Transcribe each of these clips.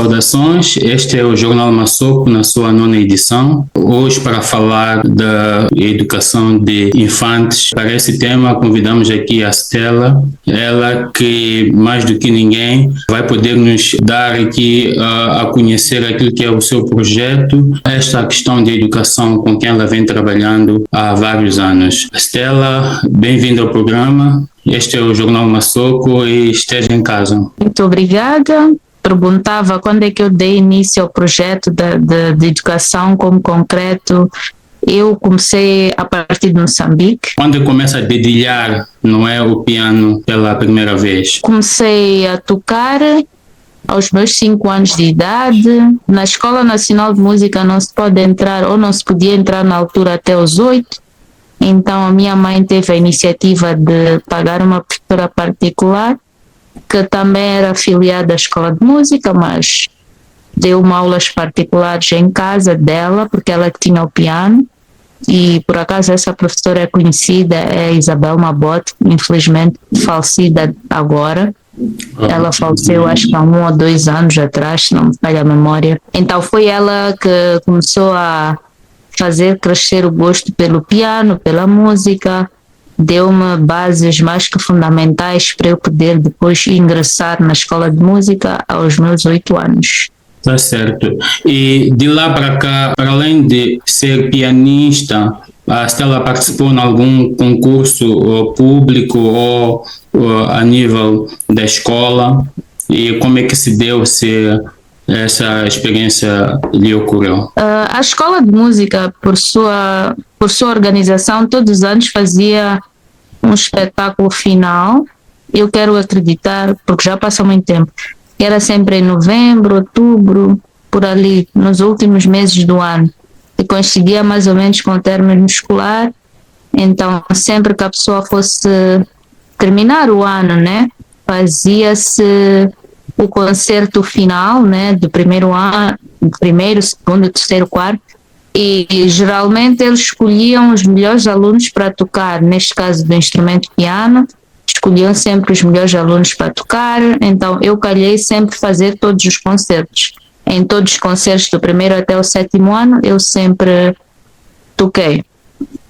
saudações, este é o Jornal Massoco na sua 9ª edição. Hoje, para falar da educação de infantes, para esse tema convidamos aqui a Stella, ela que mais do que ninguém vai poder nos dar aqui a conhecer aquilo que é o seu projeto, esta questão de educação com quem ela vem trabalhando há vários anos. Stella, bem-vinda ao programa. Este é o Jornal Massoco e esteja em casa. Muito obrigada. Perguntava quando é que eu dei início ao projeto de educação como concreto. Eu comecei a partir de Moçambique. Quando começa a dedilhar, não é, o piano pela primeira vez? Comecei a tocar aos meus 5 anos de idade. Na Escola Nacional de Música não se pode entrar, ou não se podia entrar na altura até os 8. Então a minha mãe teve a iniciativa de pagar uma professora particular, que também era afiliada à Escola de Música, mas deu-me aulas particulares em casa dela, porque ela tinha o piano. E por acaso essa professora é conhecida, é Isabel Mabote, infelizmente falecida agora. Ela faleceu acho que há 1 ou 2 anos atrás, se não me falha a memória. Então foi ela que começou a fazer crescer o gosto pelo piano, pela música. Deu-me bases mais que fundamentais para eu poder depois ingressar na escola de música aos meus 8 anos. Tá certo. E de lá para cá, para além de ser pianista, a Stella participou em algum concurso público ou a nível da escola? E como é que se deu, se essa experiência lhe ocorreu? A escola de música, por sua organização, todos os anos fazia um espetáculo final. Eu quero acreditar, porque já passou muito tempo, que era sempre em novembro, outubro, por ali, nos últimos meses do ano, que coincidia mais ou menos com o término escolar. Então, sempre que a pessoa fosse terminar o ano, né, fazia-se o concerto final, né, do primeiro ano, primeiro, segundo, terceiro, quarto, e geralmente eles escolhiam os melhores alunos para tocar, neste caso do instrumento piano, escolhiam sempre os melhores alunos para tocar. Então eu calhei sempre fazer todos os concertos. Em todos os concertos do primeiro até o 7º ano eu sempre toquei.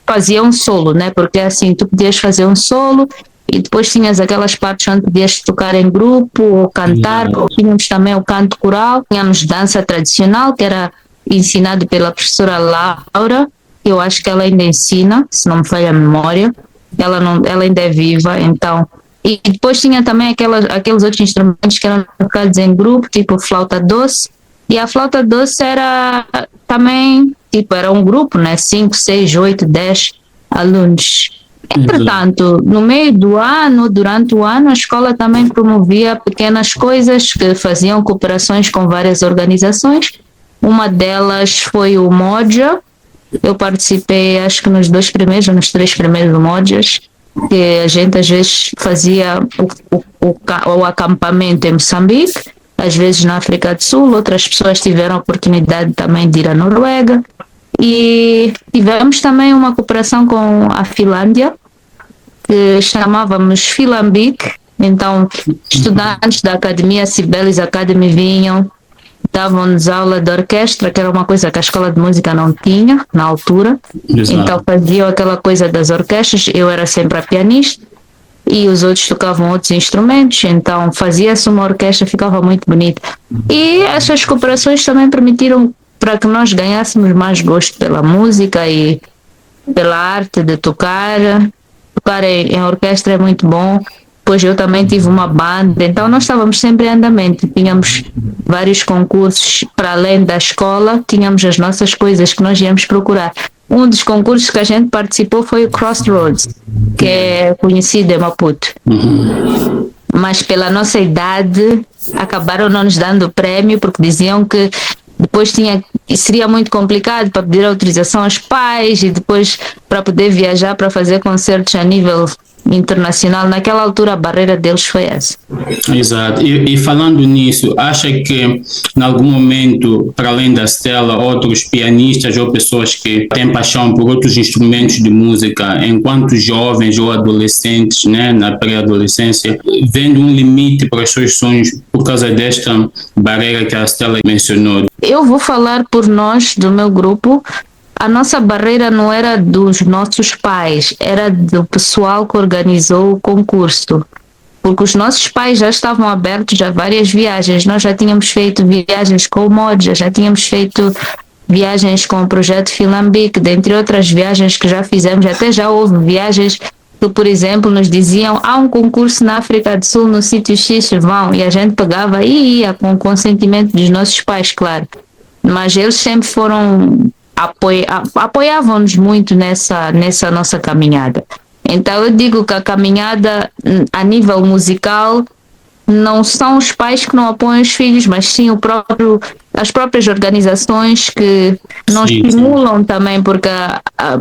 Fazia um solo, né, porque assim tu podias fazer um solo e depois tinhas aquelas partes onde podias tocar em grupo ou cantar, ou tínhamos também o canto coral, tínhamos dança tradicional, que era ensinado pela professora Laura, eu acho que ela ainda ensina, se não me falha a memória, ela ainda é viva, então. E depois tinha também aqueles outros instrumentos que eram tocados em grupo, tipo flauta doce, e a flauta doce era também, tipo, era um grupo, né, 5, 6, 8, 10 alunos. Entretanto, no meio do ano, durante o ano, a escola também promovia pequenas coisas que faziam cooperações com várias organizações. Uma delas foi o Moja. Eu participei, acho que nos 2 primeiros ou nos 3 primeiros Mojas, que a gente às vezes fazia o acampamento em Moçambique, às vezes na África do Sul. Outras pessoas tiveram a oportunidade também de ir à Noruega. E tivemos também uma cooperação com a Finlândia, que chamávamos Filambique. Então, estudantes da Academia Sibelius Academy vinham, davam-nos aula de orquestra, que era uma coisa que a escola de música não tinha na altura. Exato. Então faziam aquela coisa das orquestras, eu era sempre a pianista e os outros tocavam outros instrumentos, então fazia-se uma orquestra, ficava muito bonita. E essas cooperações também permitiram para que nós ganhássemos mais gosto pela música e pela arte de tocar. Tocar em orquestra é muito bom. Pois eu também tive uma banda, então nós estávamos sempre em andamento, tínhamos vários concursos para além da escola, tínhamos as nossas coisas que nós íamos procurar. Um dos concursos que a gente participou foi o Crossroads, que é conhecido em Maputo. Mas pela nossa idade acabaram não nos dando o prémio, porque diziam que depois seria muito complicado para pedir autorização aos pais e depois para poder viajar para fazer concertos a nível internacional. Naquela altura a barreira deles foi essa. Exato. E falando nisso, acha que em algum momento, para além da Stella, outros pianistas ou pessoas que têm paixão por outros instrumentos de música, enquanto jovens ou adolescentes, né, na pré-adolescência, vendo um limite para os seus sonhos por causa desta barreira que a Stella mencionou? Eu vou falar por nós, do meu grupo. A nossa barreira não era dos nossos pais, era do pessoal que organizou o concurso. Porque os nossos pais já estavam abertos a várias viagens. Nós já tínhamos feito viagens com o Moja, já tínhamos feito viagens com o Projeto Filambique, dentre outras viagens que já fizemos. Até já houve viagens que, por exemplo, nos diziam: há um concurso na África do Sul, no sítio X, vão. E a gente pegava e ia com o consentimento dos nossos pais, claro. Mas eles sempre foram... apoiavam-nos muito nessa nossa caminhada. Então eu digo que a caminhada a nível musical não são os pais que não apoiam os filhos, mas sim as próprias organizações que nos estimulam também, porque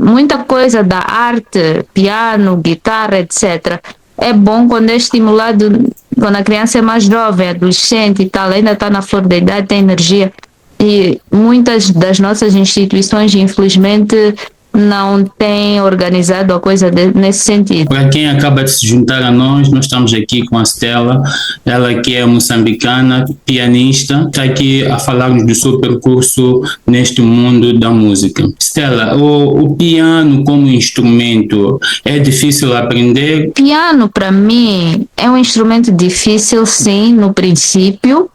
muita coisa da arte, piano, guitarra, etc., é bom quando é estimulado, quando a criança é mais jovem, adolescente e tal, ainda está na flor da idade, tem energia. E muitas das nossas instituições, infelizmente, não têm organizado a coisa nesse sentido. Para quem acaba de se juntar a nós estamos aqui com a Stella, ela que é moçambicana, pianista, está aqui a falar-nos do seu percurso neste mundo da música. Stella, o piano como instrumento é difícil aprender? Piano, para mim, é um instrumento difícil, sim, no princípio.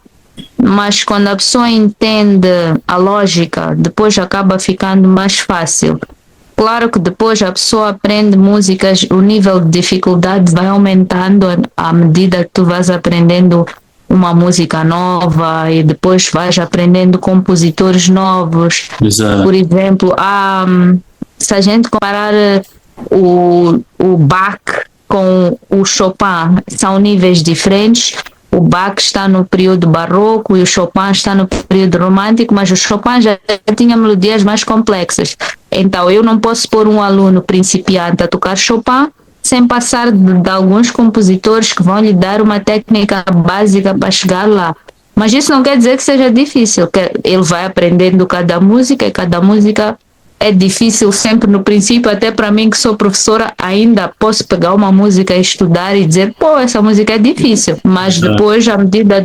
Mas quando a pessoa entende a lógica, depois acaba ficando mais fácil. Claro que depois a pessoa aprende músicas, o nível de dificuldade vai aumentando à medida que tu vais aprendendo uma música nova e depois vais aprendendo compositores novos. Exato. Por exemplo, se a gente comparar o Bach com o Chopin, são níveis diferentes. O Bach está no período barroco e o Chopin está no período romântico, mas o Chopin já tinha melodias mais complexas. Então eu não posso pôr um aluno principiante a tocar Chopin sem passar de alguns compositores que vão lhe dar uma técnica básica para chegar lá. Mas isso não quer dizer que seja difícil, que ele vai aprendendo cada música e cada música é difícil sempre no princípio. Até para mim que sou professora ainda posso pegar uma música e estudar e dizer, essa música é difícil, mas depois à medida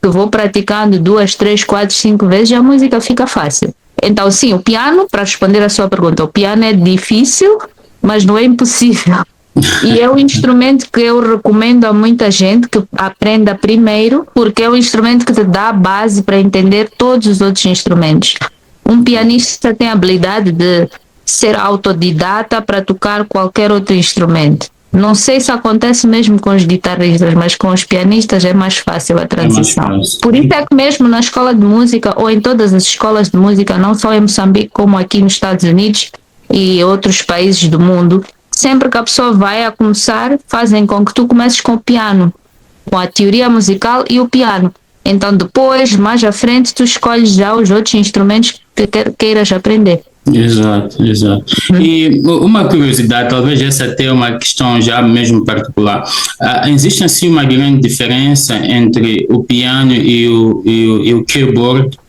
que vou praticando 2, 3, 4, 5 vezes a música fica fácil. Então sim, o piano, para responder a sua pergunta, o piano é difícil, mas não é impossível. E é um instrumento que eu recomendo a muita gente que aprenda primeiro, porque é um instrumento que te dá a base para entender todos os outros instrumentos. Um pianista tem a habilidade de ser autodidata para tocar qualquer outro instrumento. Não sei se acontece mesmo com os guitarristas, mas com os pianistas é mais fácil a transição. Por isso é que mesmo na escola de música, ou em todas as escolas de música, não só em Moçambique, como aqui nos Estados Unidos e outros países do mundo, sempre que a pessoa vai a começar, fazem com que tu comeces com o piano, com a teoria musical e o piano. Então depois, mais à frente, tu escolhes já os outros instrumentos que queiras aprender. Exato. E uma curiosidade, talvez essa até é uma questão já mesmo particular. Existe assim uma grande diferença entre o piano e o keyboard?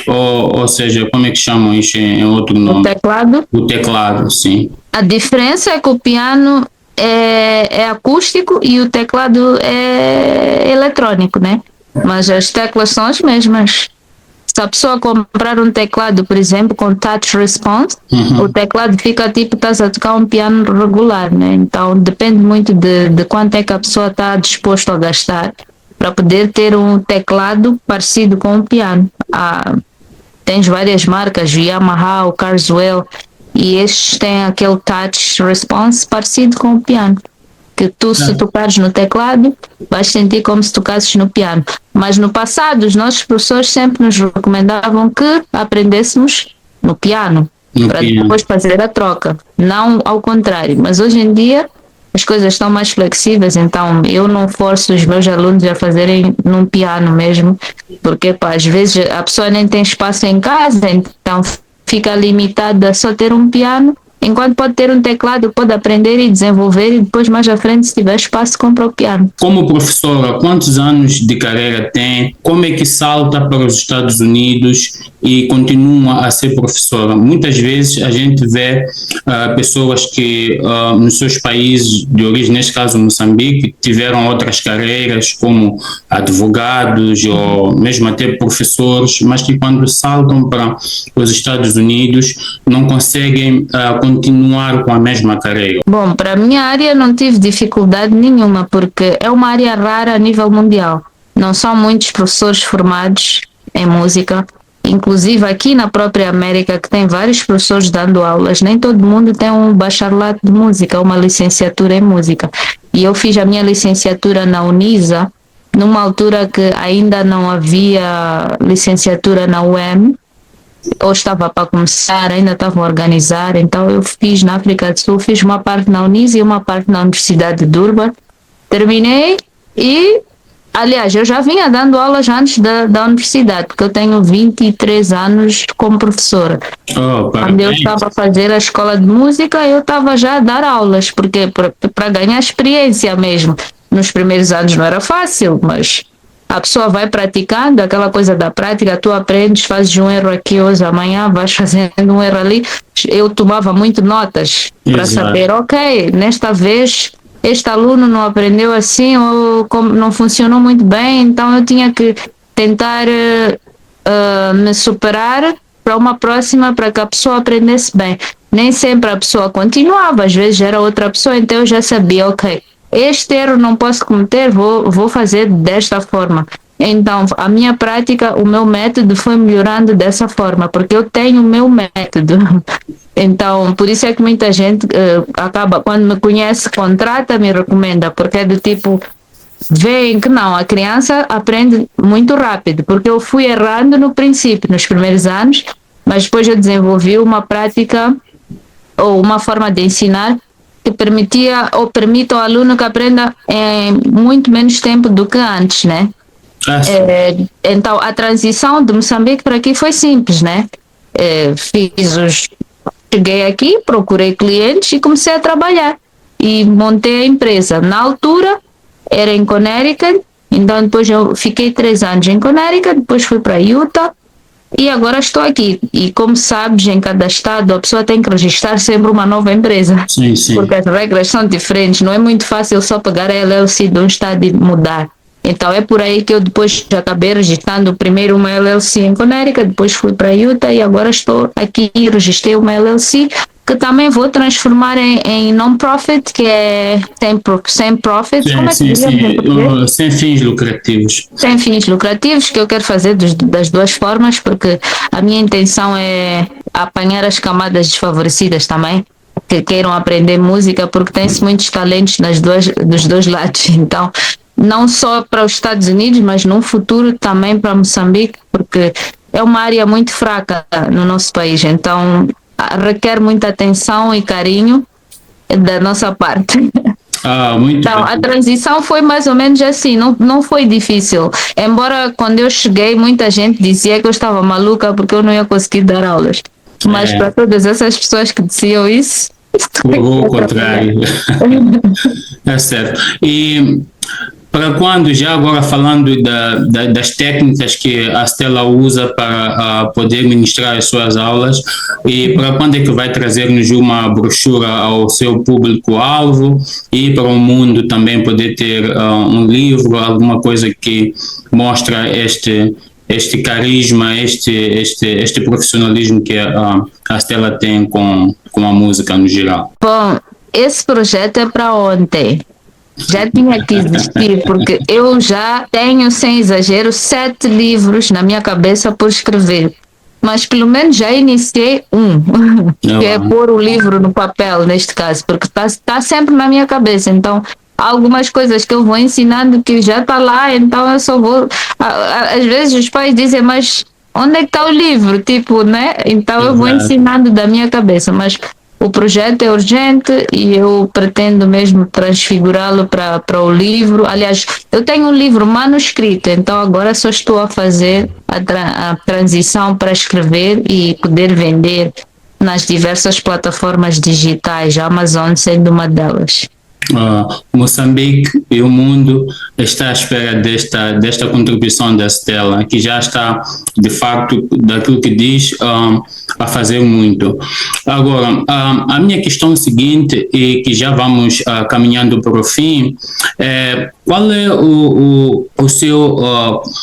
Ou seja, como é que chamam isso em outro nome? O teclado? O teclado, sim. A diferença é que o piano é acústico e o teclado é eletrônico, né? Mas as teclas são as mesmas. Se a pessoa comprar um teclado, por exemplo, com touch response, o teclado fica tipo, estás a tocar um piano regular, né? Então depende muito de quanto é que a pessoa está disposto a gastar para poder ter um teclado parecido com um piano. Tens várias marcas, o Yamaha, o Carswell, e estes têm aquele touch response parecido com o piano. Que tu, se tocares no teclado, vais sentir como se tocasses no piano. Mas no passado, os nossos professores sempre nos recomendavam que aprendêssemos no piano, para depois fazer a troca, não ao contrário. Mas hoje em dia, as coisas estão mais flexíveis, então eu não forço os meus alunos a fazerem num piano mesmo, porque às vezes a pessoa nem tem espaço em casa, então fica limitada a só ter um piano. enquanto pode ter um teclado, pode aprender e desenvolver e depois mais à frente, se tiver espaço, compra o piano. Como professora, quantos anos de carreira tem? Como é que salta para os Estados Unidos e continua a ser professora? Muitas vezes a gente vê pessoas que nos seus países de origem, neste caso Moçambique, tiveram outras carreiras como advogados ou mesmo até professores, mas que quando saltam para os Estados Unidos não conseguem continuar com a mesma carreira. Bom, para a minha área não tive dificuldade nenhuma, porque é uma área rara a nível mundial. Não são muitos professores formados em música. Inclusive aqui na própria América, que tem vários professores dando aulas, nem todo mundo tem um bacharelato de música, uma licenciatura em música. E eu fiz a minha licenciatura na Unisa, numa altura que ainda não havia licenciatura na UEM, ou estava para começar, ainda estavam a organizar, então eu fiz na África do Sul, fiz uma parte na Unisa e uma parte na Universidade de Durban, terminei e, aliás, eu já vinha dando aulas antes da universidade, porque eu tenho 23 anos como professora. Quando eu estava a fazer a escola de música, eu estava já a dar aulas, porque para ganhar experiência mesmo. Nos primeiros anos não era fácil, mas a pessoa vai praticando, aquela coisa da prática, tu aprendes, fazes um erro aqui hoje, amanhã vais fazendo um erro ali. Eu tomava muito notas para saber, ok, nesta vez este aluno não aprendeu assim ou não funcionou muito bem, então eu tinha que tentar me superar para uma próxima, para que a pessoa aprendesse bem. Nem sempre a pessoa continuava, às vezes era outra pessoa, então eu já sabia, ok, este erro não posso cometer, vou fazer desta forma. Então, a minha prática, o meu método foi melhorando dessa forma, porque eu tenho o meu método. Então, por isso é que muita gente acaba, quando me conhece, contrata, me recomenda, porque é do tipo, veem que não, a criança aprende muito rápido, porque eu fui errando no princípio, nos primeiros anos, mas depois eu desenvolvi uma prática ou uma forma de ensinar que permitia ou permite ao aluno que aprenda em muito menos tempo do que antes, né? Então, a transição de Moçambique para aqui foi simples, né? Cheguei aqui, procurei clientes e comecei a trabalhar. E montei a empresa. Na altura, era em Connecticut, então depois eu fiquei 3 anos em Connecticut, depois fui para Utah e agora estou aqui. E como sabes, em cada estado a pessoa tem que registrar sempre uma nova empresa. Sim, sim. Porque as regras são diferentes, não é muito fácil só pegar a LLC de um estado e mudar. Então é por aí que eu depois acabei registrando primeiro uma LLC em Connecticut, depois fui para Utah e agora estou aqui e registrei uma LLC que também vou transformar em non-profit, que é sem profit. Sim, como é que sem fins lucrativos. Sem fins lucrativos, que eu quero fazer das duas formas, porque a minha intenção é apanhar as camadas desfavorecidas também, que queiram aprender música, porque tem-se muitos talentos dos dois lados. Então, não só para os Estados Unidos, mas no futuro também para Moçambique, porque é uma área muito fraca no nosso país, então requer muita atenção e carinho da nossa parte. Muito então, a transição foi mais ou menos assim, não foi difícil, embora quando eu cheguei muita gente dizia que eu estava maluca porque eu não ia conseguir dar aulas, mas para todas essas pessoas que diziam isso, o contrário. É certo. E para quando, já agora falando das técnicas que a Stella usa para poder ministrar as suas aulas, e para quando é que vai trazer-nos uma brochura ao seu público-alvo e para o mundo também poder ter um livro, alguma coisa que mostra este carisma, este profissionalismo que a Stella tem com a música no geral? Bom, esse projeto é para ontem. Já tinha que existir, porque eu já tenho, sem exagero, 7 livros na minha cabeça por escrever. Mas pelo menos já iniciei que é pôr o livro no papel, neste caso, porque está sempre na minha cabeça. Então, há algumas coisas que eu vou ensinando que já está lá, então eu só vou... Às vezes os pais dizem, mas onde é que está o livro? Tipo, né? Então eu vou ensinando da minha cabeça, mas o projeto é urgente e eu pretendo mesmo transfigurá-lo para o livro. Aliás, eu tenho um livro manuscrito, então agora só estou a fazer a transição para escrever e poder vender nas diversas plataformas digitais, a Amazon sendo uma delas. Moçambique e o mundo está à espera desta contribuição da Stella, que já está, de facto, daquilo que diz, a fazer muito. Agora, a minha questão seguinte, e que já vamos caminhando para o fim, qual é o seu,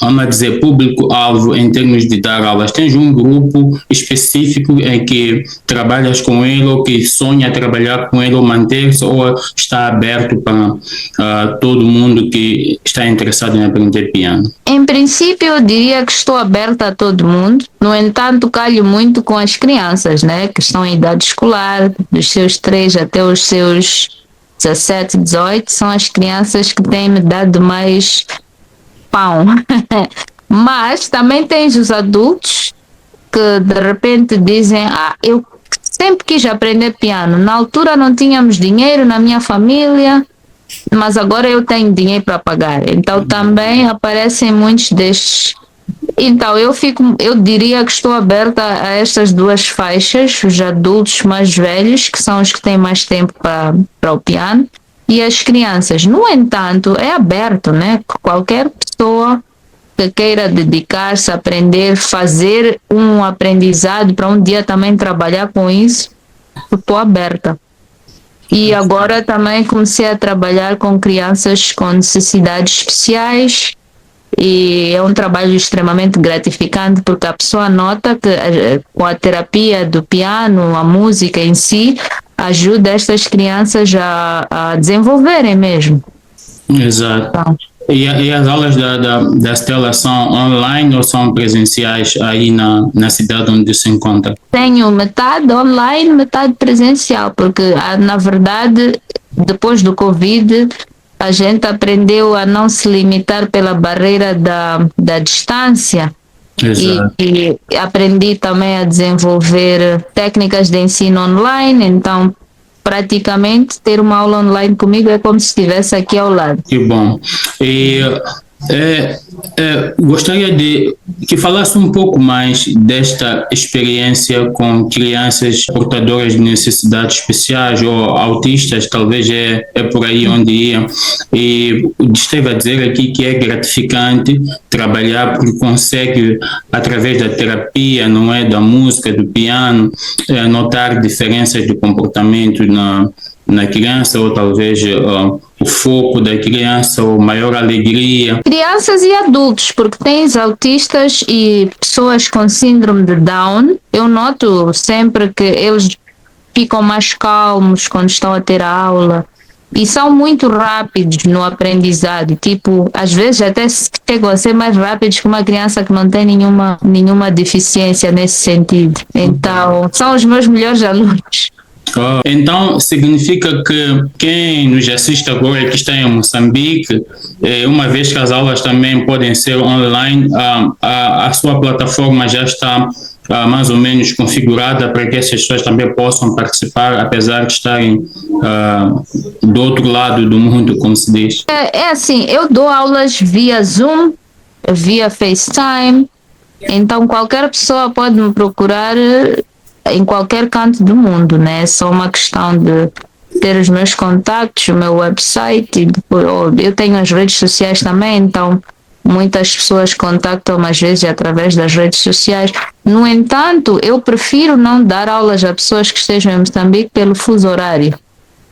vamos dizer, público-alvo em termos de dar aulas? Tens um grupo específico em que trabalhas com ele, ou que sonha trabalhar com ele, ou manter-se, ou está aberto para todo mundo que está interessado em aprender piano? Em princípio, eu diria que estou aberta a todo mundo. No entanto, calho muito com as crianças, né, que estão em idade escolar, dos seus 3 até os seus 17, 18, são as crianças que têm me dado mais pão. Mas também tens os adultos que de repente dizem: eu sempre quis aprender piano. Na altura não tínhamos dinheiro na minha família, mas agora eu tenho dinheiro para pagar. Então também aparecem muitos destes. Então eu diria que estou aberta a estas duas faixas, os adultos mais velhos, que são os que têm mais tempo para o piano, e as crianças. No entanto, é aberto, né? Qualquer pessoa que queira dedicar-se a aprender, fazer um aprendizado para um dia também trabalhar com isso, estou aberta. E agora também comecei a trabalhar com crianças com necessidades especiais, e é um trabalho extremamente gratificante, porque a pessoa nota que com a terapia do piano, a música em si, ajuda estas crianças a desenvolverem mesmo. Exato. Então, E as aulas da Stella são online ou são presenciais aí na cidade onde se encontra? tenho metade online, metade presencial, porque na verdade, depois do Covid, a gente aprendeu a não se limitar pela barreira da distância. Exato. E aprendi também a desenvolver técnicas de ensino online, então praticamente ter uma aula online comigo é como se estivesse aqui ao lado. Que bom. E gostaria de que falasse um pouco mais desta experiência com crianças portadoras de necessidades especiais ou autistas, talvez é por aí onde ia. E esteve a dizer aqui que é gratificante trabalhar porque consegue, através da terapia, não é, da música, do piano, notar diferenças de comportamento na criança, ou talvez o foco da criança, ou maior alegria. Crianças e adultos, porque tens autistas e pessoas com síndrome de Down. Eu noto sempre que eles ficam mais calmos quando estão a ter a aula e são muito rápidos no aprendizado. Tipo, às vezes até chegam a ser mais rápidos que uma criança que não tem nenhuma deficiência nesse sentido. Então, são os meus melhores alunos. Então, significa que quem nos assiste agora, que está em Moçambique, uma vez que as aulas também podem ser online, a sua plataforma já está mais ou menos configurada para que essas pessoas também possam participar, apesar de estarem do outro lado do mundo, como se diz. É assim, eu dou aulas via Zoom, via FaceTime, então qualquer pessoa pode me procurar em qualquer canto do mundo, né? É só uma questão de ter os meus contactos, o meu website, e depois, eu tenho as redes sociais também, então muitas pessoas contactam-me às vezes através das redes sociais. No entanto, eu prefiro não dar aulas a pessoas que estejam em Moçambique pelo fuso horário,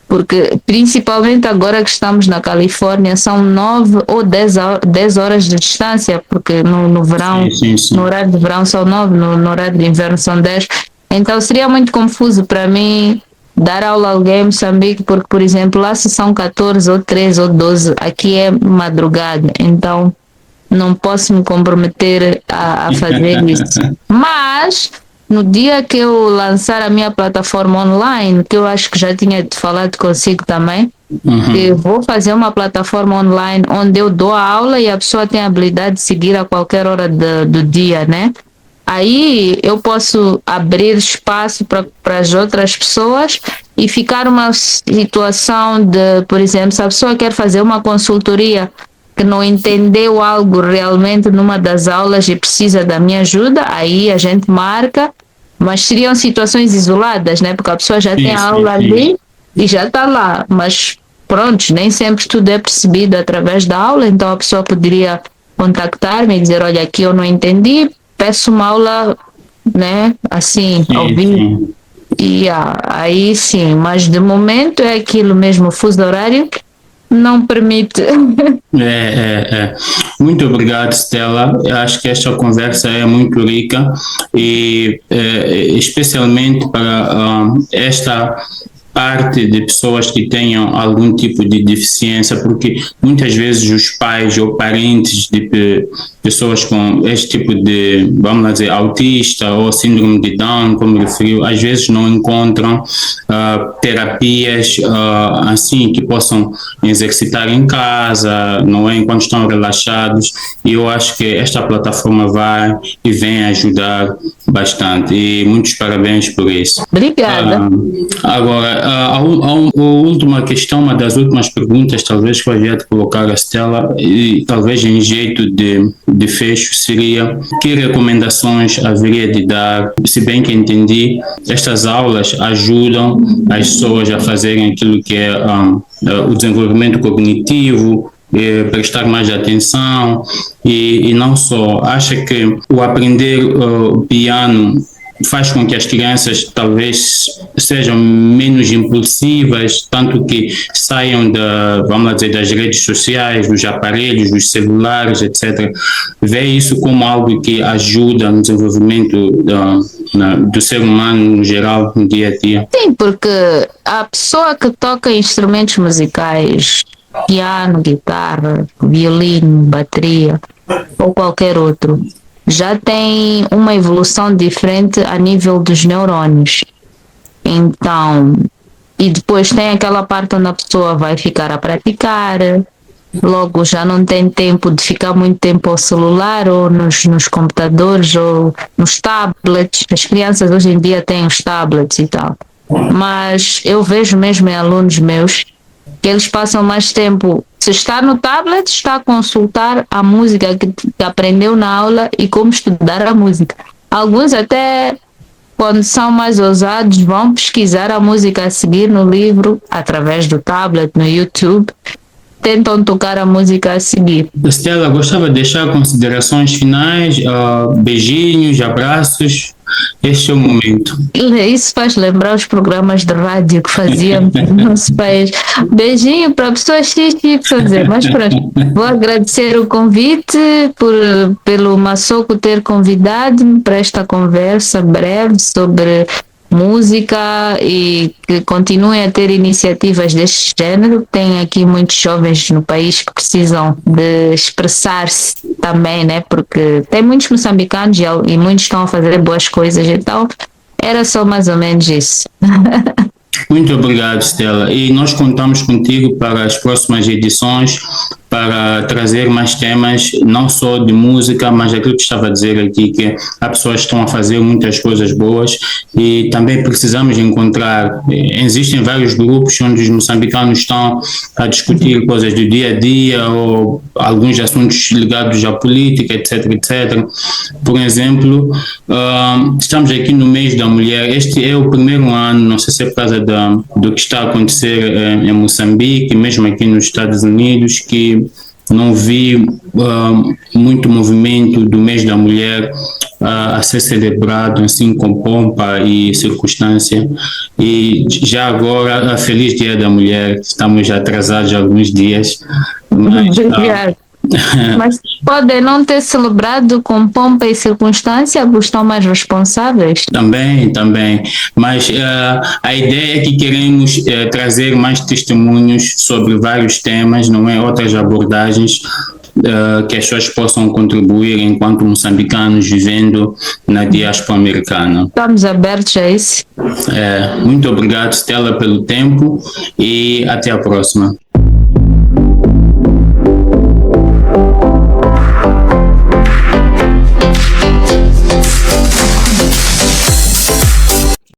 porque principalmente agora que estamos na Califórnia são 9 ou 10 horas de distância, porque no verão, Sim. no horário de verão são 9, no horário de inverno são 10. Então seria muito confuso para mim dar aula a alguém em Moçambique, porque, por exemplo, lá se são 14 ou 13 ou 12, aqui é madrugada, então não posso me comprometer a fazer isso. Mas no dia que eu lançar a minha plataforma online, que eu acho que já tinha falado consigo também, eu vou fazer uma plataforma online onde eu dou a aula e a pessoa tem a habilidade de seguir a qualquer hora do dia, né? Aí eu posso abrir espaço para as outras pessoas e ficar uma situação de, por exemplo, se a pessoa quer fazer uma consultoria que não entendeu algo realmente numa das aulas e precisa da minha ajuda, aí a gente marca Mas seriam situações isoladas, né? Porque a pessoa já tem a aula ali e já está lá. Mas pronto, nem sempre tudo é percebido através da aula, então a pessoa poderia contactar-me e dizer, olha, aqui eu não entendi, peço uma aula, né? Assim, ao vivo. E aí sim, mas de momento é aquilo mesmo, o fuso horário não permite. Muito obrigado, Stella. Eu acho que esta conversa é muito rica e especialmente para esta parte de pessoas que tenham algum tipo de deficiência, porque muitas vezes os pais ou parentes de pessoas com este tipo de, vamos dizer, autista ou síndrome de Down, como referiu, às vezes não encontram terapias assim que possam exercitar em casa, não é, enquanto estão relaxados, e eu acho que esta plataforma vai e vem ajudar bastante, e muitos parabéns por isso. Obrigada. Agora, a última questão, uma das últimas perguntas, talvez que eu havia de colocar a Stella, e talvez em jeito de fecho, seria: que recomendações haveria de dar? Se bem que entendi, estas aulas ajudam as pessoas a fazerem aquilo que é o desenvolvimento cognitivo, prestar mais atenção, e não só. Acha que o aprender piano faz com que as crianças talvez sejam menos impulsivas, tanto que saiam vamos dizer, das redes sociais, dos aparelhos, dos celulares, etc. Vê isso como algo que ajuda no desenvolvimento do ser humano no geral, no dia a dia? Sim, porque a pessoa que toca instrumentos musicais, piano, guitarra, violino, bateria ou qualquer outro, já tem uma evolução diferente a nível dos neurônios. Então, e depois tem aquela parte onde a pessoa vai ficar a praticar, logo já não tem tempo de ficar muito tempo ao celular ou nos computadores ou nos tablets. As crianças hoje em dia têm os tablets e tal. Mas eu vejo mesmo em alunos meus que eles passam mais tempo, se está no tablet, está a consultar a música que aprendeu na aula e como estudar a música. Alguns até, quando são mais ousados, vão pesquisar a música a seguir no livro, através do tablet, no YouTube, tentam tocar a música a seguir. Stella, gostava de deixar considerações finais, beijinhos, abraços. Este é o momento. Isso faz lembrar os programas de rádio que faziam no nosso país. Beijinho para a pessoa X, fazer. Mas pronto, vou agradecer o convite pelo Massoco ter convidado-me para esta conversa breve sobre música, e que continuem a ter iniciativas deste género. Tem aqui muitos jovens no país que precisam de expressar-se também, né? Porque tem muitos moçambicanos e muitos estão a fazer boas coisas, então era só mais ou menos isso. Muito obrigado, Stella. E nós contamos contigo para as próximas edições, para trazer mais temas, não só de música, mas aquilo que estava a dizer aqui, que as pessoas estão a fazer muitas coisas boas e também precisamos encontrar, existem vários grupos onde os moçambicanos estão a discutir coisas do dia a dia ou alguns assuntos ligados à política, etc, etc. Por exemplo, estamos aqui no mês da mulher. Este é o primeiro ano, não sei se é por causa do que está a acontecer em Moçambique, mesmo aqui nos Estados Unidos, que não vi muito movimento do mês da mulher a ser celebrado assim com pompa e circunstância. E já agora, a Feliz Dia da Mulher, estamos atrasados alguns dias. Mas, mas podem não ter celebrado com pompa e circunstância, porque estão mais responsáveis. Também. Mas a ideia é que queremos trazer mais testemunhos sobre vários temas, não é? Outras abordagens que as pessoas possam contribuir enquanto moçambicanos vivendo na diáspora americana. Estamos abertos a isso. Muito obrigado, Stella, pelo tempo, e até a próxima.